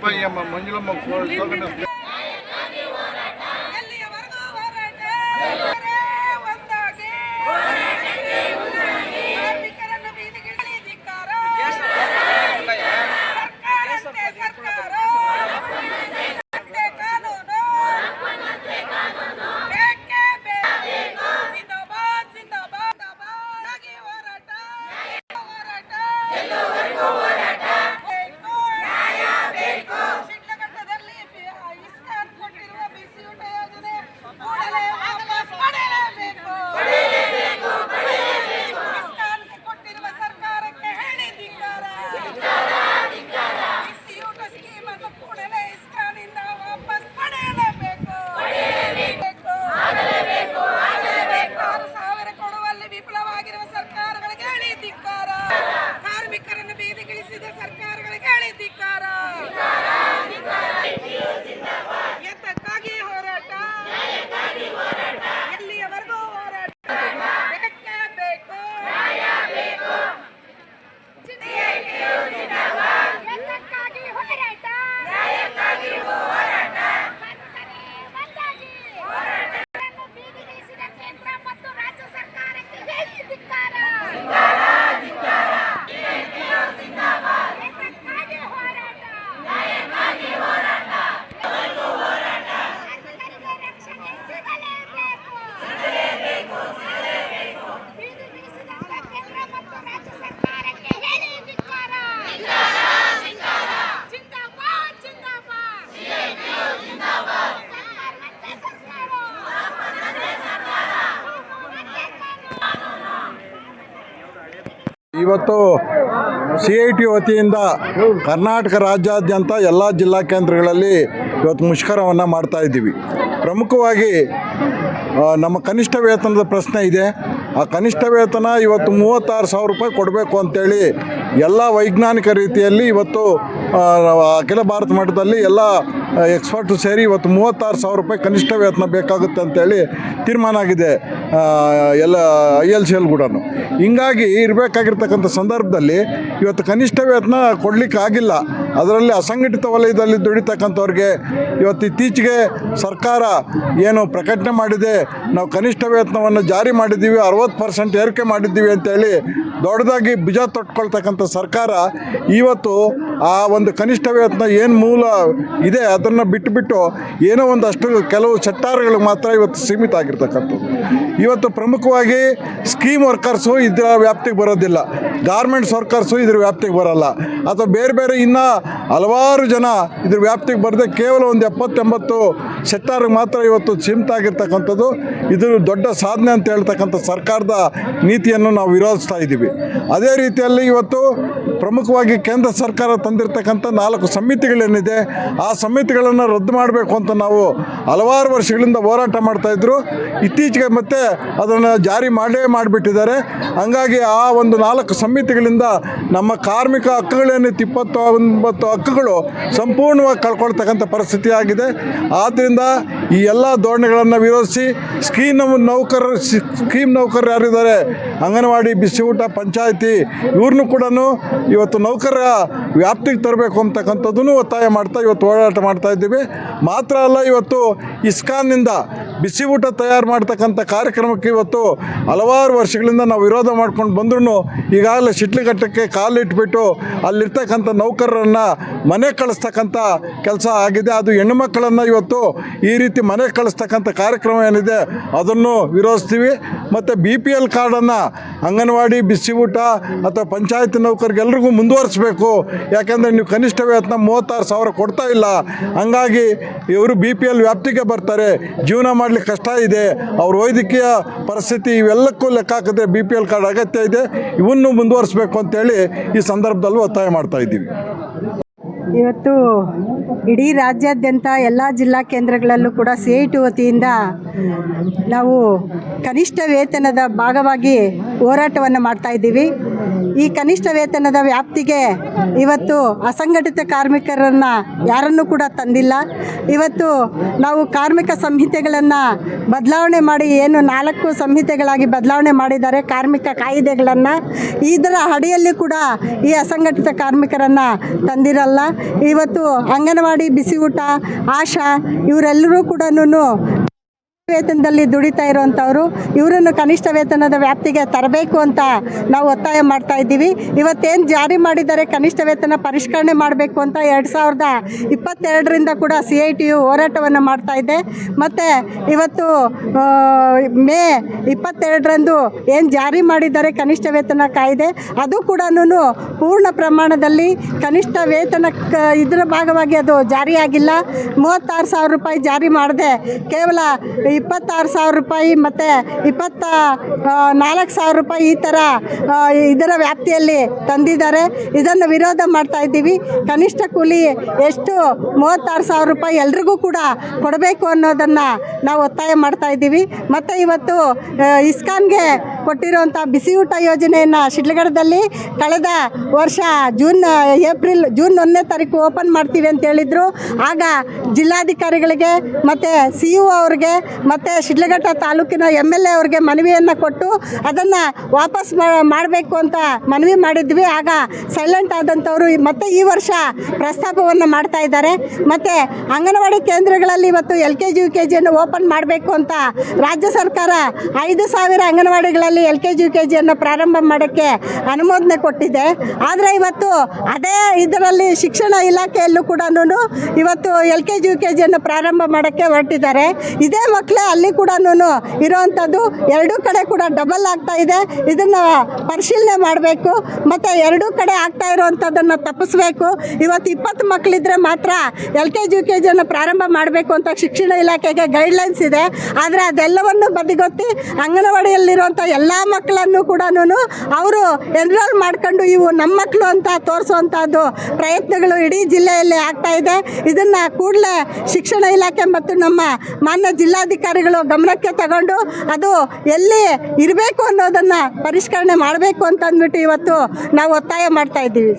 ಮಂಜುಳಮ್ಮ ಇವತ್ತು CIT ವತಿಯಿಂದ ಕರ್ನಾಟಕ ರಾಜ್ಯಾದ್ಯಂತ ಎಲ್ಲ ಜಿಲ್ಲಾ ಕೇಂದ್ರಗಳಲ್ಲಿ ಇವತ್ತು ಮುಷ್ಕರವನ್ನು ಮಾಡ್ತಾ ಇದ್ದೀವಿ. ಪ್ರಮುಖವಾಗಿ ನಮ್ಮ ಕನಿಷ್ಠ ವೇತನದ ಪ್ರಶ್ನೆ ಇದೆ. ಆ ಕನಿಷ್ಠ ವೇತನ ಇವತ್ತು 36,000 ರೂಪಾಯಿ ಕೊಡಬೇಕು ಅಂತೇಳಿ ಎಲ್ಲ ವೈಜ್ಞಾನಿಕ ರೀತಿಯಲ್ಲಿ ಇವತ್ತು ಅಖಿಲ ಭಾರತ ಮಟ್ಟದಲ್ಲಿ ಎಲ್ಲ ಎಕ್ಸ್ಪರ್ಟು ಸೇರಿ ಇವತ್ತು 36,000 ರೂಪಾಯಿ ಕನಿಷ್ಠ ವೇತನ ಬೇಕಾಗುತ್ತೆ ಅಂತೇಳಿ ತೀರ್ಮಾನ ಆಗಿದೆ ಎಲ್ಲ ILCL ಕೂಡ. ಹಿಂಗಾಗಿ ಇರಬೇಕಾಗಿರ್ತಕ್ಕಂಥ ಸಂದರ್ಭದಲ್ಲಿ ಇವತ್ತು ಕನಿಷ್ಠ ವೇತನ ಕೊಡಲಿಕ್ಕಾಗಿಲ್ಲ. ಅದರಲ್ಲಿ ಅಸಂಘಟಿತ ವಲಯದಲ್ಲಿ ದುಡಿತಕ್ಕಂಥವ್ರಿಗೆ ಇವತ್ತು ಇತ್ತೀಚೆಗೆ ಸರ್ಕಾರ ಏನು ಪ್ರಕಟಣೆ ಮಾಡಿದೆ, ನಾವು ಕನಿಷ್ಠ ವೇತನವನ್ನು ಜಾರಿ ಮಾಡಿದ್ದೀವಿ, 60% ಏರಿಕೆ ಮಾಡಿದ್ದೀವಿ ಅಂತೇಳಿ ದೊಡ್ಡದಾಗಿ ಭುಜ ತೊಟ್ಕೊಳ್ತಕ್ಕಂಥ ಸರ್ಕಾರ ಇವತ್ತು ಆ ಒಂದು ಕನಿಷ್ಠ ವೇತನ ಏನು ಮೂಲ ಇದೆ ಅದನ್ನು ಬಿಟ್ಟು ಏನೋ ಒಂದಷ್ಟು ಕೆಲವು ಸೆಕ್ಟಾರ್ಗಳಿಗೆ ಮಾತ್ರ ಇವತ್ತು ಸೀಮಿತ ಆಗಿರ್ತಕ್ಕಂಥದ್ದು. ಇವತ್ತು ಪ್ರಮುಖವಾಗಿ ಸ್ಕೀಮ್ ವರ್ಕರ್ಸು ಇದರ ವ್ಯಾಪ್ತಿಗೆ ಬರೋದಿಲ್ಲ, ಗಾರ್ಮೆಂಟ್ಸ್ ವರ್ಕರ್ಸು ಇದ್ರ ವ್ಯಾಪ್ತಿಗೆ ಬರೋಲ್ಲ, ಅಥವಾ ಬೇರೆ ಇನ್ನೂ ಹಲವಾರು ಜನ ಇದ್ರ ವ್ಯಾಪ್ತಿಗೆ ಬರದೆ ಕೇವಲ ಒಂದು 70-80 ಸೆಕ್ಟಾರ್ಗೆ ಮಾತ್ರ ಇವತ್ತು ಸೀಮಿತ ಆಗಿರ್ತಕ್ಕಂಥದ್ದು. ಇದು ದೊಡ್ಡ ಸಾಧನೆ ಅಂತ ಹೇಳ್ತಕ್ಕಂಥ ಸರ್ಕಾರದ ನೀತಿಯನ್ನು ನಾವು ವಿರೋಧಿಸ್ತಾ ಇದ್ದೀವಿ. ಅದೇ ರೀತಿಯಲ್ಲಿ ಇವತ್ತು ಪ್ರಮುಖವಾಗಿ ಕೇಂದ್ರ ಸರ್ಕಾರ ತಂದಿರತಕ್ಕಂಥ 4 ಸಮಿತಿಗಳೇನಿದೆ ಆ ಸಮಿತಿಗಳನ್ನು ರದ್ದು ಮಾಡಬೇಕು ಅಂತ ನಾವು ಹಲವಾರು ವರ್ಷಗಳಿಂದ ಹೋರಾಟ ಮಾಡ್ತಾಯಿದ್ರು. ಇತ್ತೀಚೆಗೆ ಮತ್ತೆ ಅದನ್ನು ಜಾರಿ ಮಾಡಿಬಿಟ್ಟಿದ್ದಾರೆ. ಹಂಗಾಗಿ ಆ ಒಂದು 4 ಸಮಿತಿಗಳಿಂದ ನಮ್ಮ ಕಾರ್ಮಿಕ ಹಕ್ಕುಗಳೇನಿತ್ತು 29 ಹಕ್ಕುಗಳು ಸಂಪೂರ್ಣವಾಗಿ ಕಳ್ಕೊಳ್ತಕ್ಕಂಥ ಪರಿಸ್ಥಿತಿ ಆಗಿದೆ. ಆದ್ದರಿಂದ ಈ ಎಲ್ಲ ಧೋರಣೆಗಳನ್ನು ವಿರೋಧಿಸಿ ಸ್ಕೀಮ್ ನೌಕರರು ಯಾರಿದ್ದಾರೆ, ಅಂಗನವಾಡಿ, ಬಿಸಿ ಊಟ, ಪಂಚಾಯಿತಿ, ಇವ್ರನ್ನೂ ಕೂಡ ಇವತ್ತು ನೌಕರರ ವ್ಯಾಪ್ತಿಗೆ ತರಬೇಕು ಅಂತಕ್ಕಂಥದ್ದನ್ನು ಒತ್ತಾಯ ಮಾಡ್ತಾ ಇವತ್ತು ಹೋರಾಟ ಮಾಡ್ತಾ ಇದ್ದೀವಿ. ಮಾತ್ರ ಅಲ್ಲ, ಇವತ್ತು ಇಸ್ಕಾನ್ನಿಂದ ಬಿಸಿ ಊಟ ತಯಾರು ಮಾಡ್ತಕ್ಕಂಥ ಕಾರ್ಯಕ್ರಮಕ್ಕೆ ಇವತ್ತು ಹಲವಾರು ವರ್ಷಗಳಿಂದ ನಾವು ವಿರೋಧ ಮಾಡ್ಕೊಂಡು ಬಂದ್ರೂ ಈಗಾಗಲೇ ಶಿಟ್ಲಘಟ್ಟಕ್ಕೆ ಕಾಲಿಟ್ಬಿಟ್ಟು ಅಲ್ಲಿರ್ತಕ್ಕಂಥ ನೌಕರರನ್ನು ಮನೆ ಕಳಿಸ್ತಕ್ಕಂಥ ಕೆಲಸ ಆಗಿದೆ. ಅದು ಹೆಣ್ಣುಮಕ್ಕಳನ್ನು ಇವತ್ತು ಈ ರೀತಿ ಮನೆ ಕಳಿಸ್ತಕ್ಕಂಥ ಕಾರ್ಯಕ್ರಮ ಏನಿದೆ ಅದನ್ನು ವಿರೋಧಿಸ್ತೀವಿ. ಮತ್ತು BPL ಕಾರ್ಡನ್ನು ಅಂಗನವಾಡಿ, ಬಿಸಿ ಊಟ ಅಥವಾ ಪಂಚಾಯತ್ ನೌಕರಿಗೆಲ್ರಿಗೂ ಮುಂದುವರಿಸಬೇಕು. ಯಾಕೆಂದರೆ ನೀವು ಕನಿಷ್ಠ ವೇತನ 36,000 ಕೊಡ್ತಾ ಇಲ್ಲ. ಹಂಗಾಗಿ ಇವರು BPL ವ್ಯಾಪ್ತಿಗೆ ಬರ್ತಾರೆ, ಜೀವನ ಮಾಡಲಿಕ್ಕೆ ಕಷ್ಟ ಇದೆ, ಅವ್ರ ವೈದ್ಯಕೀಯ ಪರಿಸ್ಥಿತಿ ಇವೆಲ್ಲಕ್ಕೂ ಲೆಕ್ಕ ಹಾಕಿದ್ರೆ BPL ಕಾರ್ಡ್ ಅಗತ್ಯ ಇದೆ. ಇವನ್ನು ಮುಂದುವರಿಸಬೇಕು ಅಂತೇಳಿ ಈ ಸಂದರ್ಭದಲ್ಲೂ ಒತ್ತಾಯ ಮಾಡ್ತಾ ಇದ್ದೀವಿ. ಇವತ್ತು ಇಡೀ ರಾಜ್ಯಾದ್ಯಂತ ಎಲ್ಲ ಜಿಲ್ಲಾ ಕೇಂದ್ರಗಳಲ್ಲೂ ಕೂಡ CIT ವತಿಯಿಂದ ನಾವು ಕನಿಷ್ಠ ವೇತನದ ಭಾಗವಾಗಿ ಹೋರಾಟವನ್ನು ಮಾಡ್ತಾ ಇದ್ದೀವಿ. ಈ ಕನಿಷ್ಠ ವೇತನದ ವ್ಯಾಪ್ತಿಗೆ ಇವತ್ತು ಅಸಂಘಟಿತ ಕಾರ್ಮಿಕರನ್ನು ಯಾರನ್ನೂ ಕೂಡ ತಂದಿಲ್ಲ. ಇವತ್ತು ನಾವು ಕಾರ್ಮಿಕ ಸಂಹಿತೆಗಳನ್ನು ಬದಲಾವಣೆ ಮಾಡಿ, ಏನು 4 ಸಂಹಿತೆಗಳಾಗಿ ಬದಲಾವಣೆ ಮಾಡಿದ್ದಾರೆ ಕಾರ್ಮಿಕ ಕಾಯಿದೆಗಳನ್ನು, ಇದರ ಅಡಿಯಲ್ಲಿ ಕೂಡ ಈ ಅಸಂಘಟಿತ ಕಾರ್ಮಿಕರನ್ನು ತಂದಿರಲ್ಲ. ಇವತ್ತು ಅಂಗನವಾಡಿ, ಬಿಸಿ ಊಟ, ಆಶಾ ಇವರೆಲ್ಲರೂ ಕೂಡ ವೇತನದಲ್ಲಿ ದುಡಿತಾ ಇರುವಂಥವ್ರು, ಇವರನ್ನು ಕನಿಷ್ಠ ವೇತನದ ವ್ಯಾಪ್ತಿಗೆ ತರಬೇಕು ಅಂತ ನಾವು ಒತ್ತಾಯ ಮಾಡ್ತಾ ಇದ್ದೀವಿ. ಇವತ್ತೇನು ಜಾರಿ ಮಾಡಿದ್ದಾರೆ ಕನಿಷ್ಠ ವೇತನ ಪರಿಷ್ಕರಣೆ ಮಾಡಬೇಕು ಅಂತ 2022ರಿಂದ ಕೂಡ CITU ಹೋರಾಟವನ್ನು ಮಾಡ್ತಾ ಇದೆ. ಮತ್ತು ಇವತ್ತು ಮೇ 22ರಂದು ಏನು ಜಾರಿ ಮಾಡಿದ್ದಾರೆ ಕನಿಷ್ಠ ವೇತನ ಕಾಯ್ದೆ, ಅದು ಕೂಡ ಪೂರ್ಣ ಪ್ರಮಾಣದಲ್ಲಿ ಕನಿಷ್ಠ ವೇತನ ಇದರ ಭಾಗವಾಗಿ ಅದು ಜಾರಿಯಾಗಿಲ್ಲ. 36,000 ರೂಪಾಯಿ ಜಾರಿ ಮಾಡದೆ ಕೇವಲ 26,000 ರೂಪಾಯಿ ಮತ್ತು 24,000 ರೂಪಾಯಿ ಈ ಥರ ಇದರ ವ್ಯಾಪ್ತಿಯಲ್ಲಿ ತಂದಿದ್ದಾರೆ. ಇದನ್ನು ವಿರೋಧ ಮಾಡ್ತಾ ಇದ್ದೀವಿ. ಕನಿಷ್ಠ ಕೂಲಿ ಎಷ್ಟು 36,000 ರೂಪಾಯಿ ಎಲ್ರಿಗೂ ಕೂಡ ಕೊಡಬೇಕು ಅನ್ನೋದನ್ನು ನಾವು ಒತ್ತಾಯ ಮಾಡ್ತಾ ಇದ್ದೀವಿ. ಮತ್ತು ಇವತ್ತು ಇಸ್ಕಾನ್ಗೆ ಕೊಟ್ಟಿರುವಂಥ ಬಿಸಿ ಊಟ ಯೋಜನೆಯನ್ನು ಶಿಡ್ಲಘಟ್ಟದಲ್ಲಿ ಕಳೆದ ವರ್ಷ ಜೂನ್ 1ನೇ ತಾರೀಕು ಓಪನ್ ಮಾಡ್ತೀವಿ ಅಂತ ಹೇಳಿದರು. ಆಗ ಜಿಲ್ಲಾಧಿಕಾರಿಗಳಿಗೆ ಮತ್ತು CU ಅವ್ರಿಗೆ ಮತ್ತು ಶಿಡ್ಲಘಟ್ಟ ತಾಲೂಕಿನ MLA ಅವ್ರಿಗೆ ಮನವಿಯನ್ನು ಕೊಟ್ಟು ಅದನ್ನು ವಾಪಸ್ ಮಾಡಬೇಕು ಅಂತ ಮನವಿ ಮಾಡಿದ್ವಿ. ಆಗ ಸೈಲೆಂಟ್ ಆದಂಥವರು ಮತ್ತೆ ಈ ವರ್ಷ ಪ್ರಸ್ತಾಪವನ್ನು ಮಾಡ್ತಾ ಇದ್ದಾರೆ. ಮತ್ತು ಅಂಗನವಾಡಿ ಕೇಂದ್ರಗಳಲ್ಲಿ ಇವತ್ತು LKG UKGಯನ್ನು ಓಪನ್ ಮಾಡಬೇಕು ಅಂತ ರಾಜ್ಯ ಸರ್ಕಾರ 5,000 ಅಂಗನವಾಡಿಗಳಲ್ಲಿ LKG UKGಯನ್ನು ಪ್ರಾರಂಭ ಮಾಡೋಕ್ಕೆ ಅನುಮೋದನೆ ಕೊಟ್ಟಿದೆ. ಆದರೆ ಇವತ್ತು ಅದೇ ಇದರಲ್ಲಿ ಶಿಕ್ಷಣ ಇಲಾಖೆಯಲ್ಲೂ ಕೂಡ ಇವತ್ತು LKG UKGಯನ್ನು ಪ್ರಾರಂಭ ಮಾಡೋಕ್ಕೆ ಹೊರಟಿದ್ದಾರೆ. ಇದೇ ಮಕ್ಕಳೇ ಅಲ್ಲಿ ಕೂಡ ಇರೋವಂಥದ್ದು, ಎರಡೂ ಕಡೆ ಕೂಡ ಡಬಲ್ ಆಗ್ತಾ ಇದೆ. ಇದನ್ನು ಪರಿಶೀಲನೆ ಮಾಡಬೇಕು ಮತ್ತು ಎರಡೂ ಕಡೆ ಆಗ್ತಾ ಇರೋವಂಥದ್ದನ್ನು ತಪ್ಪಿಸ್ಬೇಕು. ಇವತ್ತು 20 ಮಕ್ಕಳಿದ್ರೆ ಮಾತ್ರ LKG UKGಯನ್ನು ಪ್ರಾರಂಭ ಮಾಡಬೇಕು ಅಂತ ಶಿಕ್ಷಣ ಇಲಾಖೆಗೆ ಗೈಡ್ಲೈನ್ಸ್ ಇದೆ. ಆದರೆ ಅದೆಲ್ಲವನ್ನು ಬದಿಗೊತ್ತಿ ಅಂಗನವಾಡಿಯಲ್ಲಿರುವಂಥ ಎಲ್ಲ ಮಕ್ಕಳನ್ನು ಕೂಡ ಅವರು ಎನ್ರೋಲ್ ಮಾಡ್ಕೊಂಡು ಇವು ನಮ್ಮ ಮಕ್ಕಳು ಅಂತ ತೋರಿಸುವಂಥದ್ದು ಪ್ರಯತ್ನಗಳು ಇಡೀ ಜಿಲ್ಲೆಯಲ್ಲಿ ಆಗ್ತಾ ಇದೆ. ಇದನ್ನು ಕೂಡಲೇ ಶಿಕ್ಷಣ ಇಲಾಖೆ ಮತ್ತು ನಮ್ಮ ಮಾನ್ಯ ಜಿಲ್ಲಾಧಿಕಾರಿಗಳು ಗಮನಕ್ಕೆ ತಗೊಂಡು ಅದು ಎಲ್ಲಿ ಇರಬೇಕು ಅನ್ನೋದನ್ನು ಪರಿಷ್ಕರಣೆ ಮಾಡಬೇಕು ಅಂತ ಅಂದ್ಬಿಟ್ಟು ಇವತ್ತು ನಾವು ಒತ್ತಾಯ ಮಾಡ್ತಾ ಇದ್ದೀವಿ.